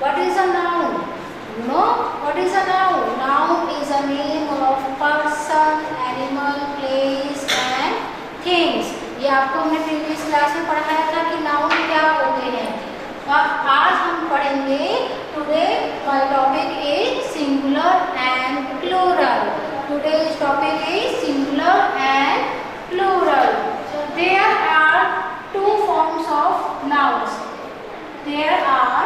What is a noun? You know what is a noun? Noun is a name of person, animal, place and things. ये आपको हमने previous class में पढ़ाया था कि noun क्या होते हैं। और आज हम पढ़ेंगे today my topic is singular and plural. Today's topic is singular and plural. So there are two forms of nouns. There are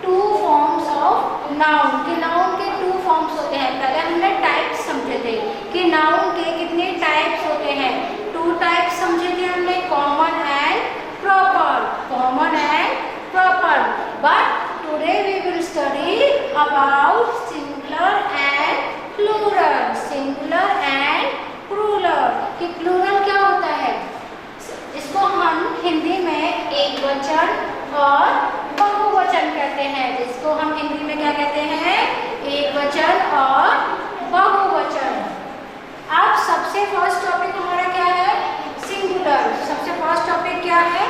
two forms of noun. कि नाउन के टू फॉर्म्स होते हैं। पहले हमने टाइप्स समझे थे कि नाउन के कितने टाइप्स होते हैं। टू टाइप्स समझे थे हमने, common and proper. Common and proper. But today we will study about singular and plural. Singular and plural. कि प्लूरल क्या होता है, इसको हम हिंदी में एक वचन और बहुवचन कहते हैं। जिसको हम हिंदी में क्या कहते हैं, एक वचन और बहुवचन। अब सबसे फर्स्ट टॉपिक हमारा क्या है, सिंगुलर। सबसे फर्स्ट टॉपिक क्या है,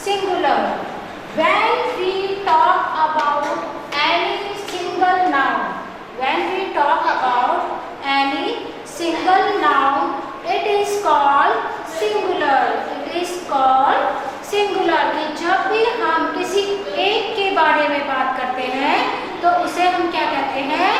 singular. When we talk about any single noun, when we talk about any single noun, it is called singular. It is called singular। कि जब भी हम किसी एक के बारे में बात करते हैं तो उसे हम क्या कहते हैं,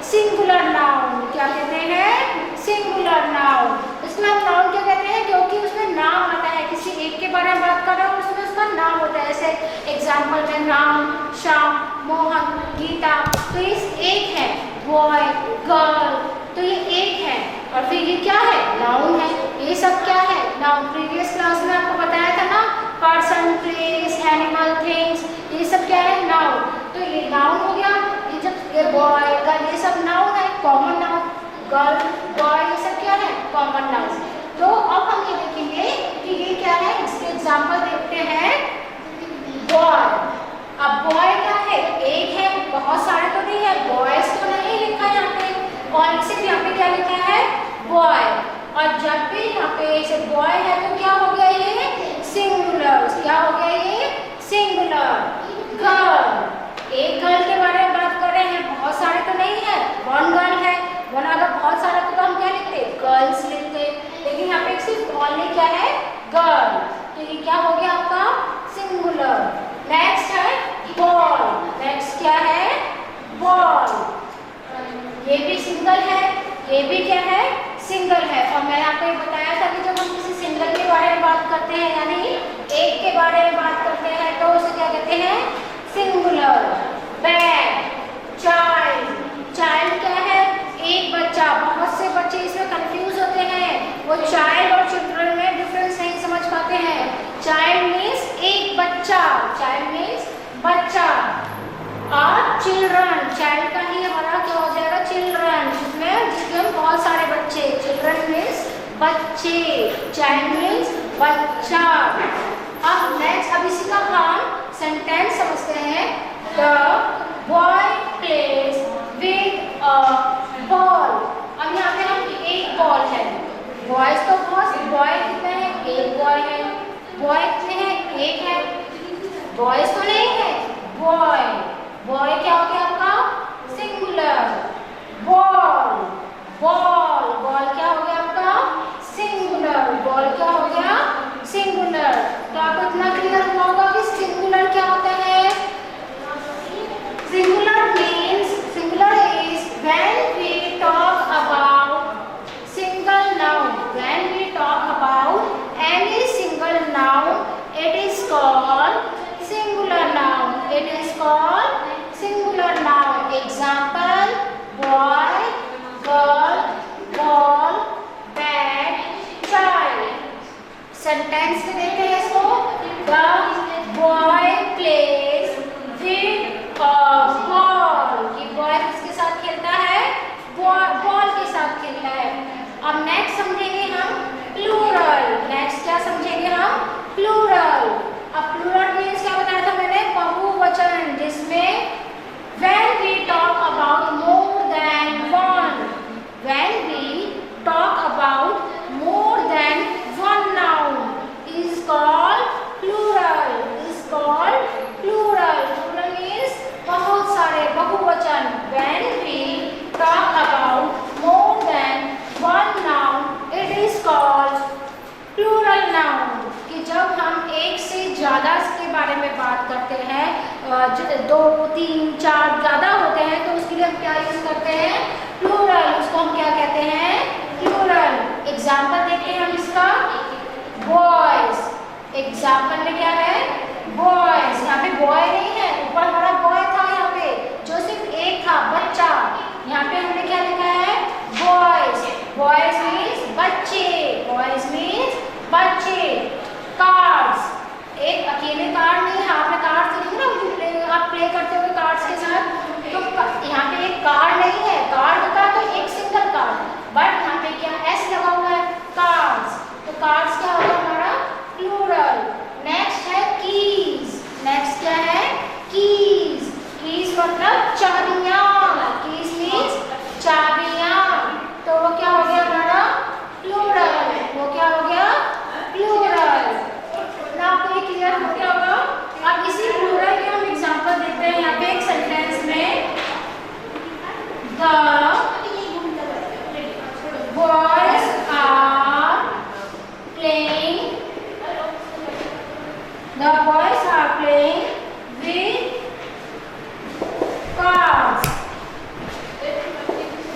सिंगुलर नाउन। क्या कहते हैं, सिंगुलर नाउन। इसमें हम नाउन क्या कहते हैं, क्योंकि उसमें नाम आता है। किसी एक के बारे में बात कर रहे हो उसमें उसका नाम होता है। जैसे एग्जाम्पल में राम, श्याम, मोहन, गीता। तो ये एक है, बॉय, गर्ल, तो ये एक है। और फिर ये क्या है, नाउन है। ये सब क्या है, नाउन। प्रीवियस क्लास में आपको बताया था ना, पर्सन, प्लेस, एनिमल, थिंग्स, ये सब क्या है, नाउन। तो ये नाउन हो गया। ये जब ये बॉय, गर्ल, ये सब नाउन है, कॉमन नाउन। गर्ल, बॉय, ये सब क्या है, कॉमन नाउन। तो अब हम ये देखेंगे कि ये क्या है। इसके एग्जांपल देखते हैं। बॉय। अब बॉय क्या है, एक है, बहुत सारे तो नहीं है। बॉयज तो नहीं लिखा है यहाँ पे, और सिर्फ यहाँ पे क्या लिखा है, बॉय। और जब भी यहाँ पे से बॉय है तो क्या हो गया, ये सिंगुलर। क्या हो गया, ये सिंगुलर। गर्ल, एक गर्ल के बारे में बात कर रहे हैं, बहुत सारे तो नहीं है। वन गर्ल है, वन। अगर बहुत सारे तो हम क्या लिखते, गर्ल्स लिखते। लेकिन यहाँ पे सिर्फ ओनली क्या है, गर्ल। तो ये क्या हो गया आपका, सिंगुलर। नेक्स्ट है बॉल। नेक्स्ट क्या है, बॉल। ये भी सिंगल है, ये भी क्या है, सिंगल है। और मैंने आपको बताया था कि जब हम किसी सिंगल के बारे में बात करते हैं, यानी एक के बारे में बात करते हैं, तो उसे क्या कहते हैं, सिंगुलर। Bag, child. चाइल्ड क्या है, एक बच्चा। बहुत से बच्चे इसमें कंफ्यूज होते हैं, वो चाइल्ड और चिल्ड्रन में डिफरेंस नहीं समझ पाते हैं। चाइल्ड मीन्स एक बच्चा, चाइल्ड मीन्स बच्चा। और चिल्ड्रन, चाइल्ड का ही हमारा क्या हो जाएगा, चिल्ड्रन, जिसमें बहुत सारे बच्चे। चिल्ड्रन मीन्स बच्चे, चाइल्ड मीन्स बच्चा। अब नेक्स्ट, अब इसी का हम सेंटेंस समझते हैं। The boy plays with a ball. अब यहाँ पे हम एक बॉल है, बॉयज तो बहुत, बॉय कितने हैं, एक बॉय है। बॉय कितने हैं, एक है। बॉयज तो नहीं है, बॉय। बॉय क्या हो गया आपका, सिंगुलर। बॉल, बॉल, बॉल क्या हो गया आपका, सिंगुलर। बॉल क्या हो गया, सिंगुलर। तो आपको इतना क्लियर हुआ होगा कि सिंगुलर क्या होता है, दो, तीन, चार ज़्यादा होते हैं तो उसके लिए हम क्या यूज करते हैं? प्लूरल। उसको हम क्या कहते हैं? प्लूरल। एग्जाम्पल देखते हैं हम इसका। बॉयज। एग्जाम्पल में क्या है? बॉयज। यहाँ पे बॉय नहीं है, ऊपर हमारा बॉय था यहाँ पे जो सिर्फ एक था, बच्चा। यहाँ पे हमने क्या लिखा है? बॉयज। बॉयज मीन्स बच्चे। बॉयज मीन्स बच्चे। कार्ड्स। एक अकेले कार्ड नहीं है, आपने कार्ड से देखा ना, आप प्ले करते हुए कार्ड्स के साथ, तो यहाँ पे एक कार्ड नहीं है, कार्ड का तो एक सिंगल कार्ड, बट यहाँ पे क्या एस लगा हुआ है? कार्ड्स। तो कार्ड्स क्या होगा हमारा? प्लूरल। नेक्स्ट है कीज। नेक्स्ट क्या है? कीज। कीज मतलब चाबियां। कीज मीन्स चाबियां। तो वो क्या हो गया हमारा? प्लूरल। वो क्या हो गया? प्लूरल। ना आपको ये क्लियर हो गया होगा। अब इसी प्लूरल के हम एग्जांपल देखते हैं यहाँ पे एक सेंटेंस में। The boys are playing, the boys are playing with cards.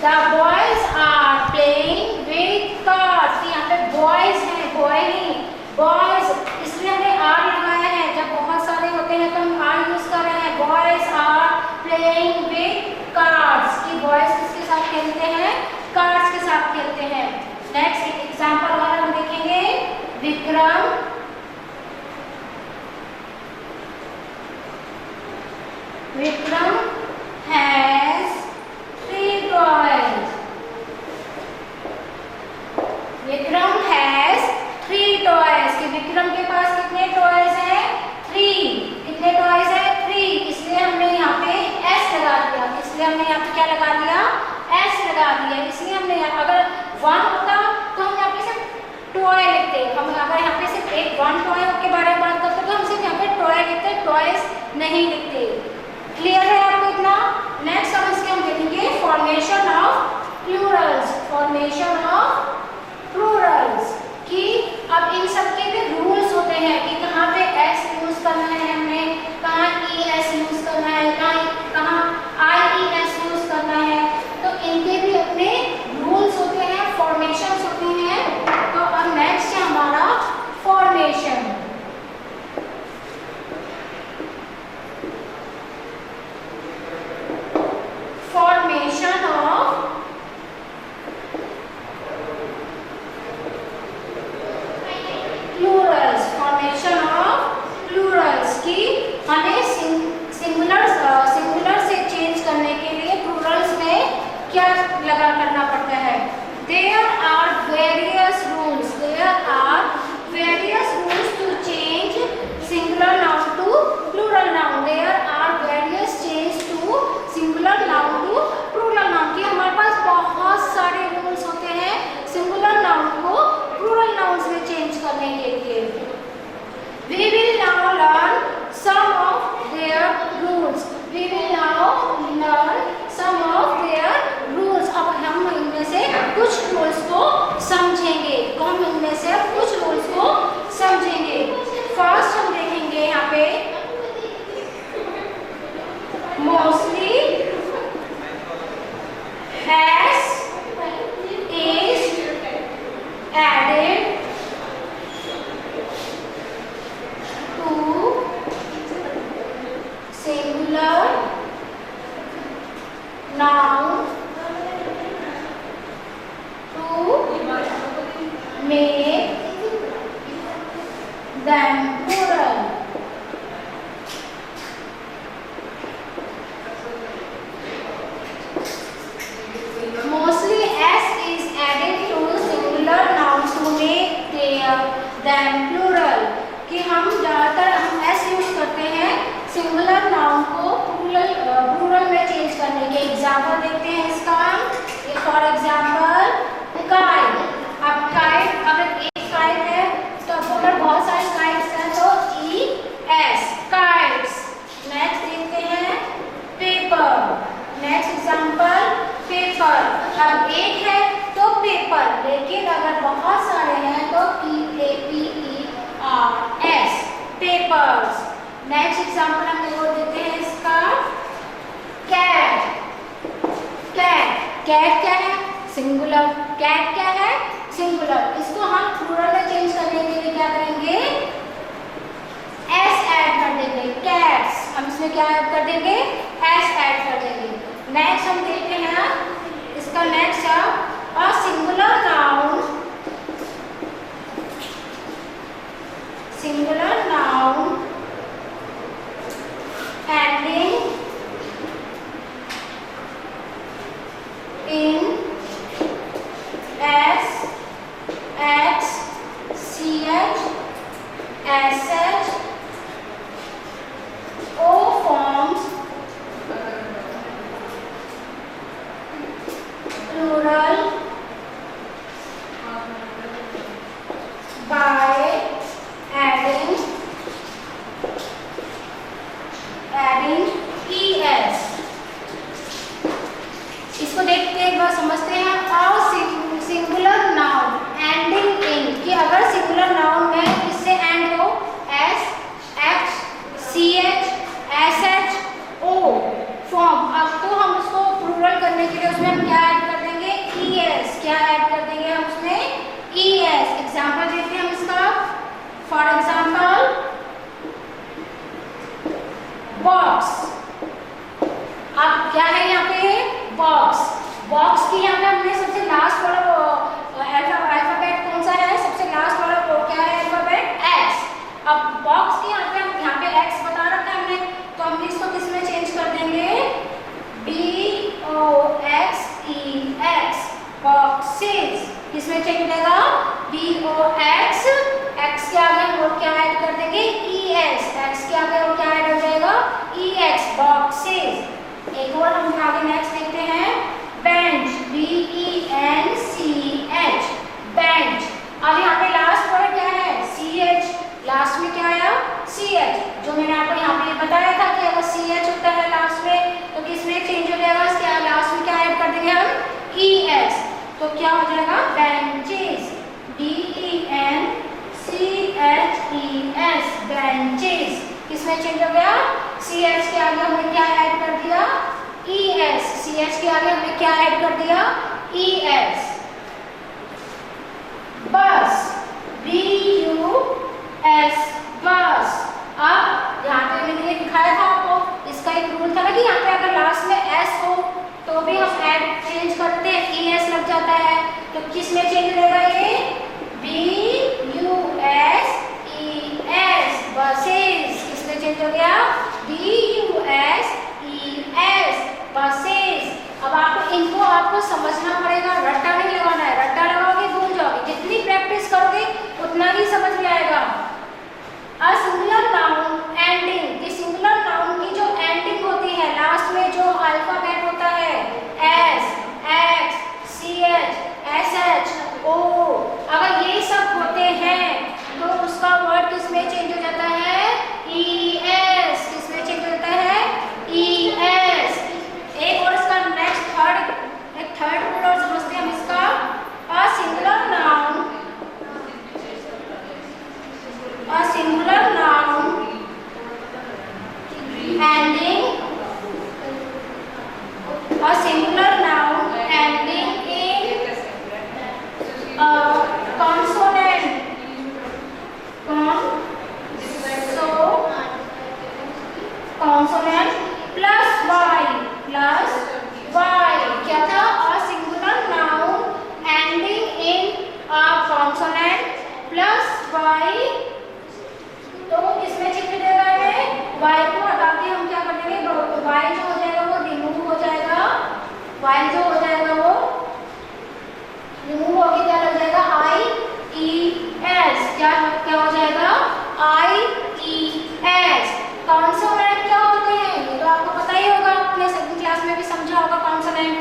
The boys are playing with cards. यहाँ पे बॉयज है, बॉय नहीं, बॉयज, इसलिए हमने आर लगाया है। जब बहुत सारे होते हैं तो हम आर यूज कर रहे हैं। Boys are playing with cards. कि बॉयज किसके साथ खेलते हैं? कार्ड्स के साथ खेलते हैं। नेक्स्ट एक एग्जांपल वाला हम देखेंगे। Vikram has 3 toys. Vikram has 3 toys. कि विक्रम के पास कितने टॉयज हैं? 3। कितने टॉयज हैं? 3। इसलिए हमने यहाँ पे एस लगा दिया। इसलिए हमने यहाँ पे क्या लगा दिया? एस लगा दिया। इसलिए हमने अगर 1 होता तो हम यहाँ पे सिर्फ टॉय लिखते। हम अगर यहाँ पे सिर्फ एक 1 टॉय के बारे में बात करते तो हम सिर्फ यहाँ पे टॉय लिखते, टॉयज नहीं लिखते। क्लियर है आपको इतना? नेक्स्ट हम इसके हम देखेंगे formation of Plurals. Formation of Plurals कि अब इन सब के भी रूल्स होते हैं कि कहाँ पे एस यूज करना है हमने, कहाँ ई एस यूज करना है, कहाँ आई ई एस यूज करना है। तो इनके भी अपने रूल्स होते हैं, फॉर्मेशंस होती हैं। तो अब नेक्स्ट है हमारा formation. Formation of Plurals. Formation of Plurals की हमें सिंगुलर से चेंज करने के लिए प्लूरल्स में क्या करना पड़ता है? There are various rules. There are various rules to change singular noun to plural noun. There are various change to singular noun to plural noun. कि हमारे पास बहुत सारे रूल्स होते हैं सिंगुलर नाउन को प्लूरल नाउन्स में चेंज करने के लिए। We will now learn some of their rules. We will now learn some of their rules. अब हम इनमें से कुछ रूल्स को समझेंगे। हम इनमें से कुछ रूल्स को समझेंगे। फर्स्ट हम देखेंगे यहाँ पे mostly, has, is added to singular noun to make them plural. Mostly s is added to singular nouns to make them plural. कि हम ज़्यादातर हम s यूज करते हैं सिंगुलर नाउन को प्लूरल में चेंज करने के। एग्जाम्पल देखते हैं इसका। For example kite. अब काइट अगर एक काइट है तो अगर बहुत सारे काइट्स हैं तो ई एस काइट्स। नेक्स्ट देखते हैं पेपर। Next example paper. अब एक है तो पेपर, लेकिन अगर बहुत सारे हैं तो PAPERS पेपर्स। नेक्स्ट एग्जाम्पल हम वो देते हैं कैट क्या है? सिंगुलर। कैट क्या है? सिंगुलर। इसको हम प्लूरल में चेंज करने के लिए क्या करेंगे? एस ऐड कर देंगे। कैट्स, हम इसमें क्या ऐड कर देंगे? एस ऐड कर देंगे। नेक्स्ट हम देखते हैं, इसका नेक्स्ट है अ singular noun. Singular noun ending in S, X, CH, SH, O forms plural by adding ES। इसको देखते हैं, एक बार समझते हैं। अ सिंगुलर नाउन एंडिंग इन, कि अगर सिंगुलर नाउन में किससे एंड हो? S, X, CH, SH, O form. अब तो हम उसको प्लूरल करने के लिए उसमें हम क्या ऐड कर देंगे? ES। क्या ऐड कर देंगे हम उसमें? ES। एग्जाम्पल देखते हैं हम इसका। For example box. अब क्या है यहाँ पे? बॉक्स। बॉक्स की यहाँ पे हमने सबसे लास्ट वाला अल्फाबेट कौन सा है? सबसे लास्ट वाला क्या है अल्फाबेट? एक्स। अब बॉक्स की यहाँ पे एक्स बता रखा है हमने, तो हम इसको किस में चेंज कर देंगे? BOXEX। बॉक्सेस। किसमें चेंज हो जाएगा? BOX। एक्स के आगे हम और क्या ऐड कर देंगे? ES। एक्स के आगे और क्या ऐड हो जाएगा? EX। बॉक्सेस। एक और हम आगे नेक्स्ट देखते हैं, बेंच। BENCH। बेंच। अब यहाँ पे लास्ट वर्ड क्या है? CH। लास्ट में क्या आया? CH। जो मैंने आपको यहाँ पे बताया था कि अगर CH होता है लास्ट में तो किसमें चेंज हो जाएगा? इसके लास्ट में क्या ऐड कर देंगे हम? ES। तो क्या हो जाएगा? बेंचेस। BENCHES। बेंचेस। किसमें चेंज हो गया? CH के आगे हमने क्या ऐड कर दिया? ES। CH के आगे हमने क्या ऐड कर दिया? ES। बस। BUS। बस। अब यहाँ पे मैंने ये दिखाया था आपको, इसका एक रूल था ना कि यहाँ पे अगर लास्ट में S हो तो भी हम ऐड चेंज करते हैं, ES लग जाता है। तो किस में चेंज हो जाएगा ये? BUSES। बसेस। किस में चेंज हो गया? BUSES। बसेस। अब आपको समझना पड़ेगा, रट्टा नहीं लगाना है। रट्टा लगाओगे भूल जाओगे। जितनी प्रैक्टिस करोगे उतना ही समझ में आएगा। अ सिंगुलर नाउन एंडिंग, कि सिंगुलर नाउन की जो एंडिंग होती है, लास्ट में जो अल्फाबेट होता है, S, X, CH, SH, O, अगर ये सब होते हैं तो उसका वर्ड किसमें चेंज हो जाता है? ES। किसमें चेंज हो जाता है? ES। एक और इसका नेक्स्ट थर्ड रूल और समझते हैं हम इसका। अ singular noun ending in consonant plus y। क्या था? a singular noun ending in a consonant plus y। तो किसमें चेंज हो जाएगा ये? y को हटा के हम क्या कर देंगे? y जो हो जाएगा वो रिमूव हो जाएगा। y जो हो जाएगा वो रिमूव होके क्या लग जाएगा? IES। क्या हो जाएगा? IES। कॉन्सोनेंट क्या होते हैं? ये तो आपको पता ही होगा, आपने सेकंड क्लास में भी समझा होगा। कॉन्सोनेंट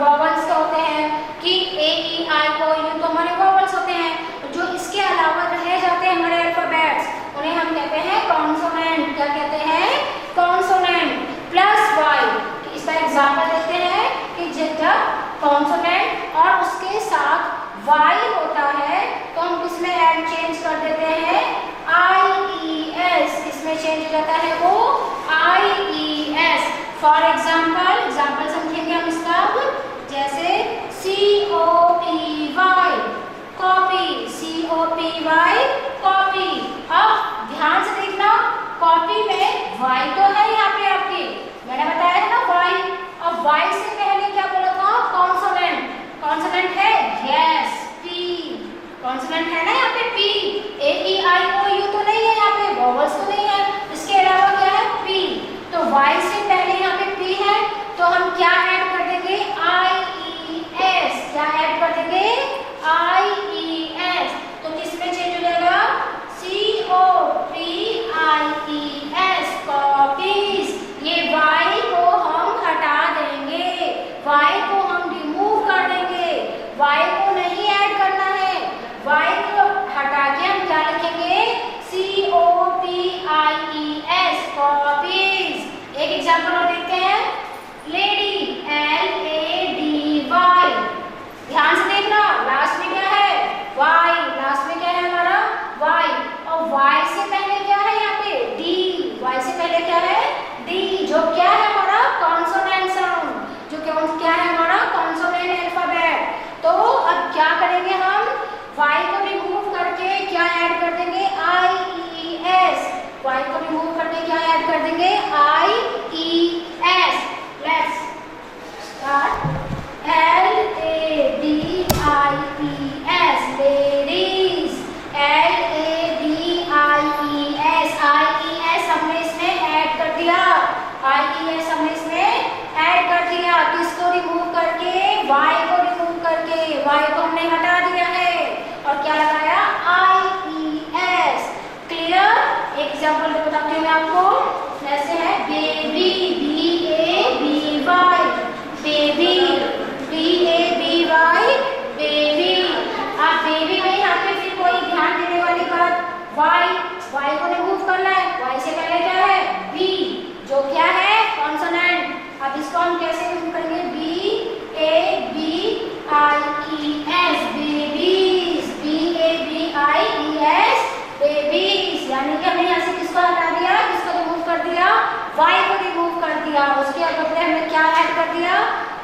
वॉवल्स क्या होते हैं कि A, E, I, O, U तो हमारे वॉवल्स होते हैं। जो इसके अलावा रह जाते हैं हमारे अल्फाबेट्स, उन्हें हम कहते हैं कॉन्सोनेंट। क्या कहते हैं? Consonant plus y। इसका एग्जांपल देते हैं कि जब कॉन्सोनेंट और उसके साथ y होता है तो हम किसमें ऐड चेंज कर देते हैं? IES। इसमें चेंज हो जाता है वो IES। फॉर एग्जाम्पल समझेंगे हम इसका। जैसे COPY कॉपी, COPY कॉपी। अब ध्यान से देखना, कॉपी में Y तो है यहाँ पे आपके, मैंने बताया है ना Y। अब Y से पहले क्या बोला था? कॉन्सोनेंट। कॉन्सोनेंट है यस P, कॉन्सोनेंट है ना यहाँ पे P। AEIOU तो नहीं है यहाँ पे, वॉवल्स तो नहीं है, इसके अलावा क्या है? P। तो Y से पहले यहाँ पे P है, तो हम क्या ऐड कर देंगे? IES। क्या ऐड कर देंगे? IES। तो किस में चेंज हो जाएगा? COPIES copies. ये Y को हम हटा देंगे, Y को हम रिमूव कर देंगे, Y को नहीं ऐड करना है। Y को हटा के हम क्या लिखेंगे? COPIES copies. एक एग्जाम्पल और देखते हैं, लेडी LADY। ध्यान से देखना, लास्ट में क्या है? Y। लास्ट में क्या है हमारा? Y। और Y से पहले क्या है यहाँ पे? D। Y से पहले क्या है? D, जो क्या है हमारा? Consonant sound. जो क्या है हमारा? Consonant alphabet. तो अब क्या करेंगे हम? Y को रिमूव करके क्या ऐड कर देंगे? IES। Y को रिमूव करके क्या ऐड कर देंगे? IES। Let's start. LADIES ladies, LADIES। IES हमने इसमें ऐड कर दिया, IES हमने इसमें ऐड कर दिया। किसको रिमूव करके? Y को रिमूव करके, Y को हमने हटा दिया है और क्या लगाया? IES। क्लियर? एक एग्जाम्पल बताती हूँ मैं आपको, जैसे है baby, BABY baby, BABY baby. आप बेबी में यहाँ पे फिर कोई ध्यान देने वाली बात, Y को रिमूव करना है। Y से पहले क्या है? B, जो क्या है? कॉन्सोनेंट। अब इसको हम कैसे रिमूव करेंगे? BABIES babies, BABIES babies. यानी कि हमने यहाँ से किसको हटा दिया? किसको रिमूव कर दिया? Y को रिमूव कर दिया, उसके बदले हमने क्या ऐड कर दिया?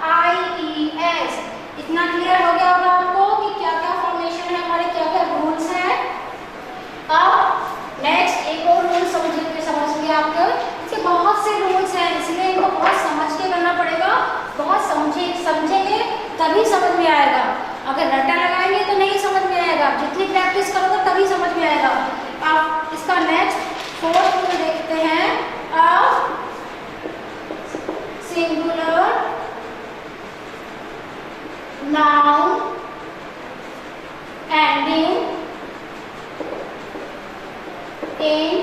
IES। इतना क्लियर हो गया होगा आपको कि क्या क्या फॉर्मेशन है हमारे, क्या क्या रूल्स हैं। अब नेक्स्ट एक और रूल समझ गए आपको। इसके बहुत से रूल्स हैं, इसलिए इनको बहुत समझ के करना पड़ेगा। बहुत समझेंगे तभी समझ में आएगा, अगर रट्टा लगाएंगे तो नहीं समझ में आएगा। जितनी प्रैक्टिस करोगे तभी समझ में आएगा। अब इसका नेक्स्ट 4th रूल देखते हैं। अब singular noun ending in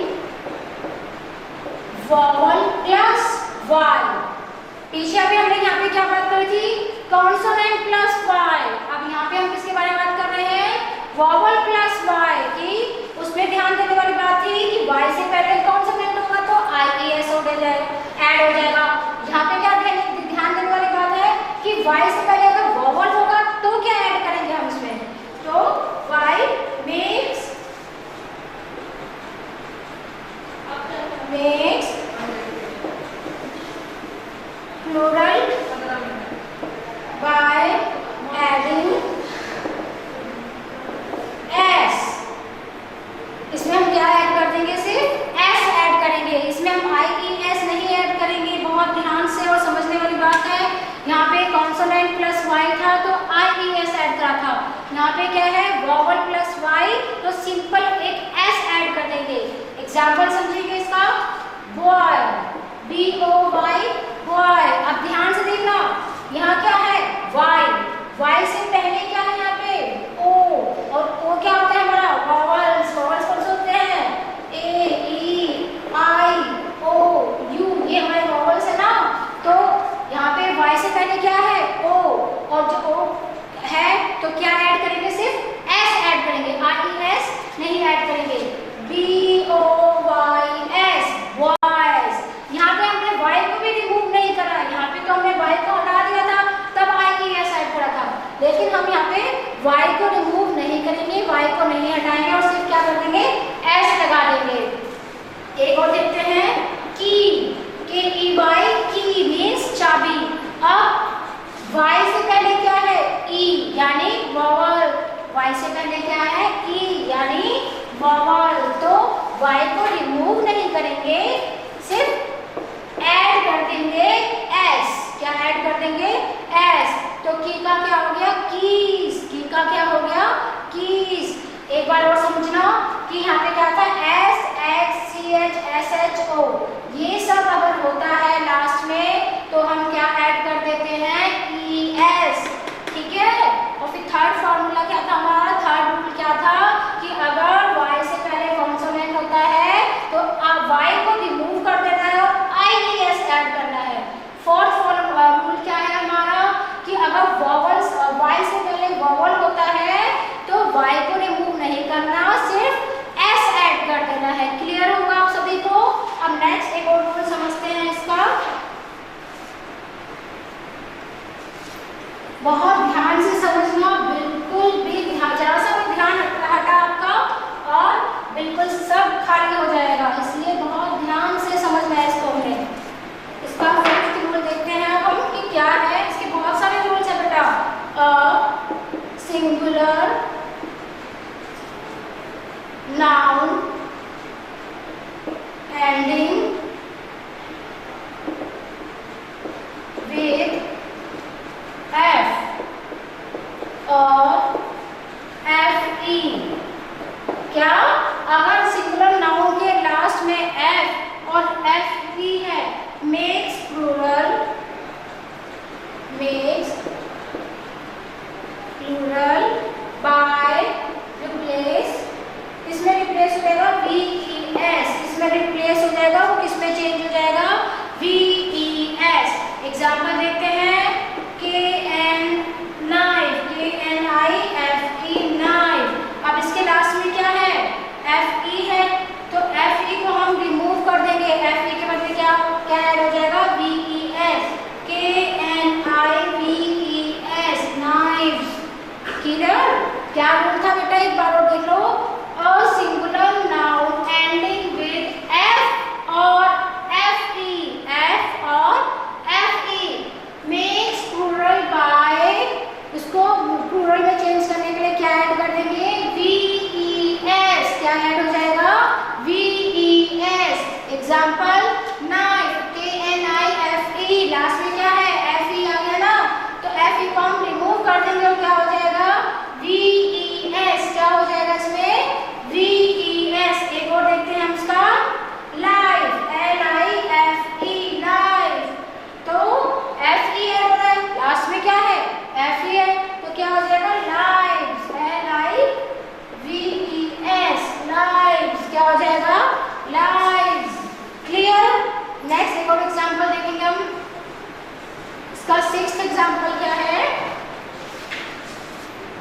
vowel plus y। पीछे अभी हमने यहाँ पे क्या बात करी थी? Consonant plus y। अब यहाँ पे हम किसके बारे में बात कर रहे हैं? vowel प्लस y की। उसमें ध्यान देने वाली बात थी कि y से पहले कॉन्सोनेंट होगा तो IES हो जाएगा, ऐड हो जाएगा। यहाँ पे क्या ध्यान देने वाली बात है कि y से पहले अगर vowel होगा तो क्या ऐड करेंगे हम इसमें? तो y makes plural by adding s। इसमें हम क्या ऐड कर देंगे? सिर्फ s ऐड करेंगे, इसमें हम IES नहीं ऐड करेंगे। बहुत ध्यान से और समझने वाली बात है। यहाँ पे कॉन्सोनेंट प्लस y था तो IES ऐड करा था, यहाँ पे क्या है? वॉवल प्लस y, तो सिंपल एक s ऐड कर देंगे। एग्जाम्पल समझिए इसका, बॉय, BOY बॉय। अब ध्यान से देखना, यहाँ क्या है? y से पहले क्या है यहाँ पे? O, और O क्या होता है हमारा? वॉवल्स। वॉवल्स कौन से होते हैं? A, E, I, O, U, ये हमारे वॉवल्स है ना। तो यहाँ पे y से पहले क्या है? O, और जो O है तो क्या ऐड करेंगे? सिर्फ s ऐड करेंगे, IES नहीं ऐड करेंगे। BOYS boys. यहाँ पे हमने y को भी यानी वॉवल, वाई से पहले क्या है ई यानी वॉवल। तो वाई को रिमूव नहीं करेंगे, सिर्फ ऐड कर देंगे एस। क्या ऐड कर देंगे एस। तो की का क्या हो गया कीज, की का क्या हो गया कीज। एक बार और समझना कि यहाँ पे क्या था S X C H S H O, ये सब अगर होता है लास्ट में तो हम क्या ऐड कर देते हैं ई एस। ठीक है। और फिर थर्ड फॉर्मूला क्या था हमारा, थर्ड रूल क्या था कि अगर वाई से पहले कॉन्सोनेंट होता है तो वाई को रिमूव कर देना है और आई ई एस ऐड करना है। फोर्थ रूल क्या है हमारा कि अगर वॉवल्स वाई से पहले वॉवल होता है तो वाई को रिमूव नहीं करना, सिर्फ एस ऐड कर देना है। क्लियर होगा आप सभी को। अब नेक्स्ट एक और रूल समझते हैं इसका, बहुत ध्यान से समझना, बिल्कुल भी जरा सा भी ध्यान हटा आपका और बिल्कुल सब खाली हो जाएगा, इसलिए बहुत ध्यान से समझना है इसको। हमें इसका फिफ्थ रूल देखते हैं अब हम कि क्या है। इसके बहुत सारे रूल्स है बेटा। Singular noun ending with F और एफ ई। क्या अगर सिंगुलर नाउन के लास्ट में एफ और एफ ई है, मेक्स प्लूरल बाय रिप्लेस, इसमें रिप्लेस हो जाएगा वी ई एस, इसमें रिप्लेस हो जाएगा वो किसमें चेंज हो जाएगा वी ई एस। एग्जाम्पल देखते हैं K N knife, K N I F E knife. अब इसके लास्ट में क्या है एफ ई है, तो एफ ई को हम रिमूव कर देंगे, एफ ई के बदले क्या क्या ऐड हो जाएगा V E S, K N I V E S knives. Clear. क्या रूल था बेटा एक बार और देख लो। A singular noun ending with F और एफ और F E makes plural by, इसको प्लूरल में चेंज करने के लिए क्या ऐड कर देंगे वी ई एस। क्या ऐड हो जाएगा V E S. Example knife, K N I F E, last में क्या है एफ ई आ गया ना, तो एफ ई को हम रिमूव कर देंगे और क्या हो जाएगा वी ई एस। क्या हो जाएगा इसमें वी ई एस। एक और देखते हैं हम इसका life, L I F E life, तो एफ ई है लास्ट में क्या है एफ ई है, तो क्या हो जाएगा lives, L I V E S lives. क्या हो जाएगा लाइव्स। क्लियर। नेक्स्ट एक और एग्जांपल देखेंगे हम। इसका सिक्स्थ एग्जांपल क्या है,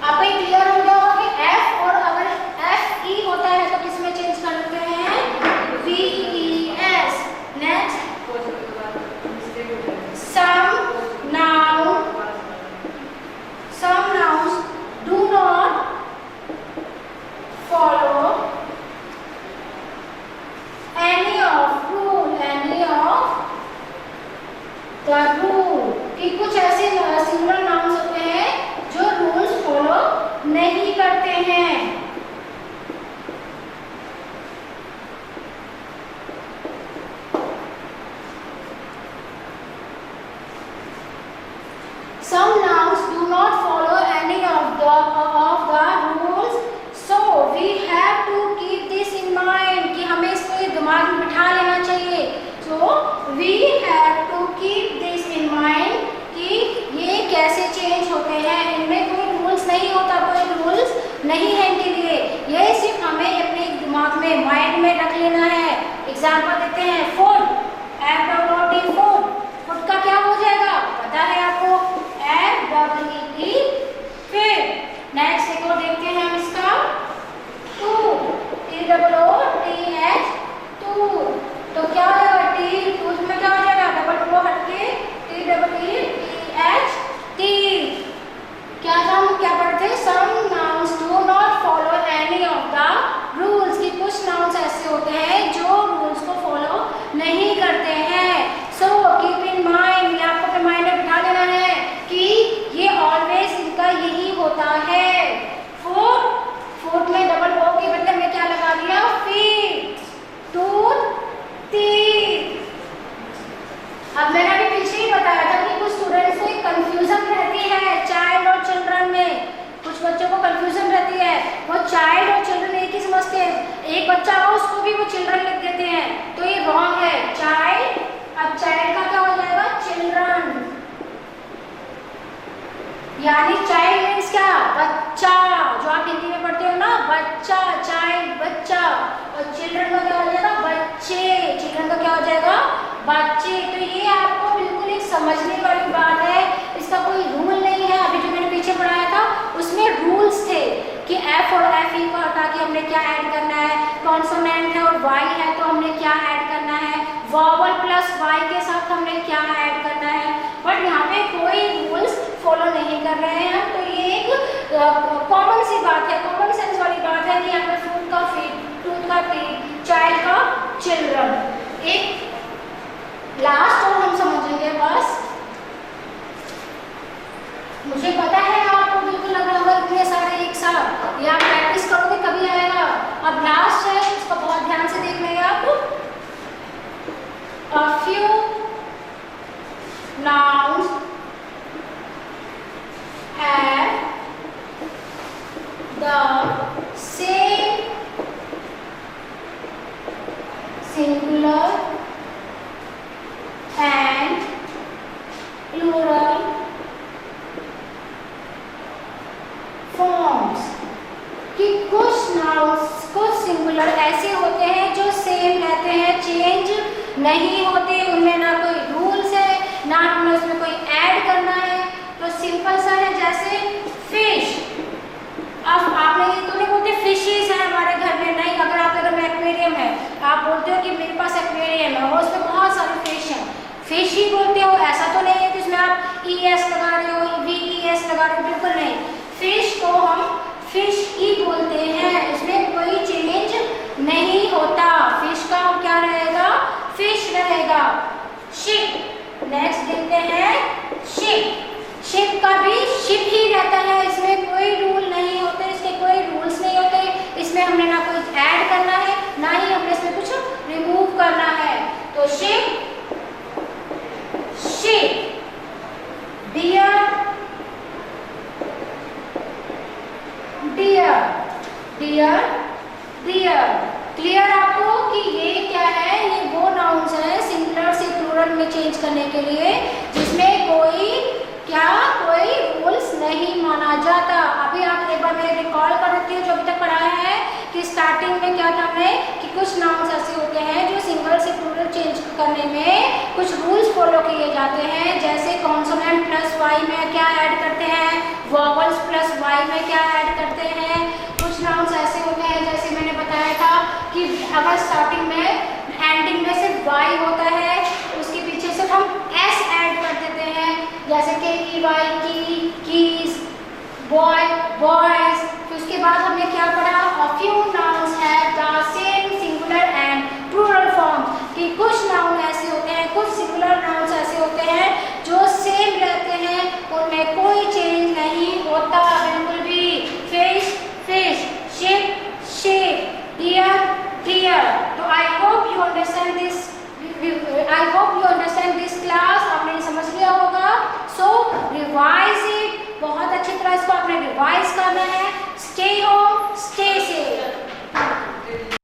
आपको क्लियर हो गया होगा कि एफ और अगर एफ ई होता है तो किसमें चेंज करते हैं we E S. Next some nouns do not follow any of the rule, कि कुछ ऐसे सिंगुलर नाउन्स होते हैं जो रूल्स फॉलो नहीं करते हैं। Some nouns do not follow any of the rules, so we have to keep this in mind कि हमें इसको दिमाग में बिठा लेना चाहिए। So we have to keep this in mind कि ये कैसे चेंज होते हैं, इनमें कोई रूल्स नहीं होता, कोई रूल्स नहीं है इनके लिए, ये सिर्फ हमें अपने दिमाग में माइंड में रख लेना है। एग्जाम्पल देते हैं food, F W T food, food का क्या हो जाएगा पता है आपको एफ कंफ्यूजन रहती है चाइल्ड और चिल्ड्रन में, कुछ बच्चों को कंफ्यूजन रहती है, वो चाइल्ड और चिल्ड्रन एक ही समझते हैं, एक बच्चा हो उसको भी वो चिल्ड्रन लिख देते हैं, तो ये रॉन्ग है। चाइल्ड, अब चाइल्ड का क्या हो जाएगा? चिल्ड्रन, यानी चाइल्ड मीन्स क्या? बच्चा, जो आप हिंदी में पढ़ते हो ना, बच्चा, चाइल्ड बच्चा, और चिल्ड्रन का क्या हो जाएगा? बच्चे, चिल्ड्रन का क्या हो जाएगा? बच्चे। तो ये आपको बिल्कुल एक समझने वाली बात है, इसका कोई रूल नहीं है। अभी जो मैंने पीछे पढ़ाया था उसमें रूल्स थे कि एफ और एफ ई को हटा के हमने क्या ऐड करना है, कॉन्सोनेंट है और वाई है तो हमने क्या ऐड करना है, वॉवल प्लस वाई के साथ हमने क्या ऐड करना है, बट यहाँ पे कोई रूल्स फॉलो नहीं कर रहे हैं हम। तो ये एक कॉमन सी बात है, कॉमन सेंस वाली बात है कि यहाँ पे फूड का फीड, टूथ का फीड, चाइल्ड का चिल्ड्रन। एक लास्ट और हम समझेंगे बस, मुझे पता है आपको बिल्कुल लग रहा होगा इतने सारे एक साथ, ये आप प्रैक्टिस करोगे कभी आएगा। अब लास्ट है, इसको बहुत ध्यान से देख लेंगे आप। A few nouns have the same singular and plural forms, कि कुछ नाउन्स, कुछ सिंगुलर ऐसे होते हैं जो सेम रहते हैं, चेंज नहीं होते, उनमें ना कोई रूल्स है ना हमें उसमें कोई ऐड करना है। तो सिंपल सा है, जैसे फिश। अब आपने ये तो नहीं बोलते फिशेस हैं हमारे घर में, नहीं, अगर आपके घर में एक्वेरियम है, आप बोलते हो कि मेरे पास एक्वेरियम है और उसमें बहुत सारे फिश हैं, फिश ही बोलते हो, ऐसा तो नहीं है कि उसमें आप ES लगा रहे हो, VES लगा रहे हो, बिल्कुल नहीं। फिश को हम फिश ही बोलते हैं, इसमें कोई चेंज नहीं होता, फिश का क्या रहेगा? फिश रहेगा। शिप, नेक्स्ट देखते हैं शिप। शिप का भी शिप ही रहता है, इसमें कोई रूल नहीं होते, इसके कोई रूल्स नहीं होते, इसमें हमने ना कुछ ऐड करना है ना ही हमने इसमें कुछ रिमूव करना है। तो ship, ship. Deer, deer, deer, deer. Clear आपको कि ये क्या है? ये वो नाउन्स है सिंगुलर से प्लूरल में चेंज करने के लिए जिसमें कोई क्या, कोई रूल्स नहीं माना जाता। अभी आप एक बार मैं रिकॉल कर देती हूँ जो अभी तक पढ़ाया है कि स्टार्टिंग में क्या था हमने, कि कुछ नाउन्स ऐसे होते हैं जो सिंगल से प्लूरल चेंज करने में कुछ रूल्स फॉलो किए जाते हैं, जैसे कॉन्सोनेंट प्लस वाई में क्या ऐड करते हैं, वॉवल्स प्लस वाई में क्या ऐड करते हैं। कुछ नाउन्स ऐसे होते हैं जैसे मैंने बताया था कि अगर स्टार्टिंग में एंडिंग में सिर्फ वाई होता है, उसके पीछे सिर्फ हम एस ऐड कर देते हैं, जैसे कि EY, की, कीज, बॉय, बॉयज। फिर उसके बाद हमने क्या पढ़ा? A few nouns